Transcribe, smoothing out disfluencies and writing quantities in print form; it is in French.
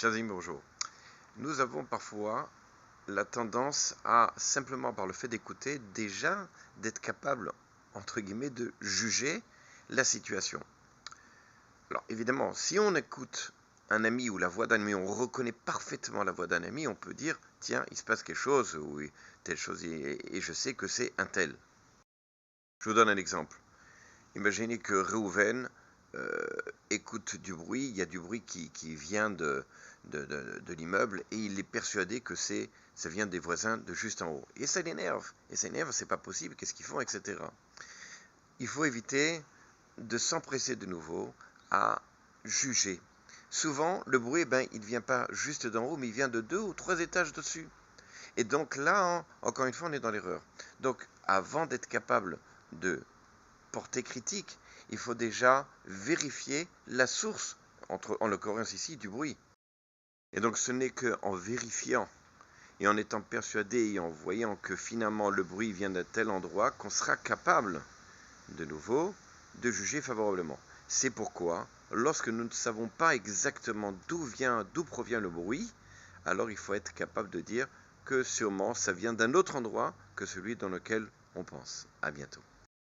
Chers amis, bonjour. Nous avons parfois la tendance à, simplement par le fait d'écouter, déjà d'être capable, entre guillemets, de juger la situation. Alors évidemment, si on écoute un ami ou la voix d'un ami, on reconnaît parfaitement la voix d'un ami, on peut dire, tiens, il se passe quelque chose, ou telle chose, et je sais que c'est un tel. Je vous donne un exemple. Imaginez que Reuven écoute du bruit, il y a du bruit qui vient de l'immeuble et il est persuadé que ça vient des voisins de juste en haut. Et ça l'énerve, c'est pas possible, qu'est-ce qu'ils font, etc. Il faut éviter de s'empresser de nouveau à juger. Souvent, le bruit, il ne vient pas juste d'en haut, mais il vient de 2 ou 3 étages dessus. Et donc là, encore une fois, on est dans l'erreur. Donc, avant d'être capable de portée critique, il faut déjà vérifier la source, en l'occurrence ici, du bruit. Et donc ce n'est qu'en vérifiant et en étant persuadé et en voyant que finalement le bruit vient d'un tel endroit qu'on sera capable, de nouveau, de juger favorablement. C'est pourquoi, lorsque nous ne savons pas exactement d'où provient le bruit, alors il faut être capable de dire que sûrement ça vient d'un autre endroit que celui dans lequel on pense. À bientôt.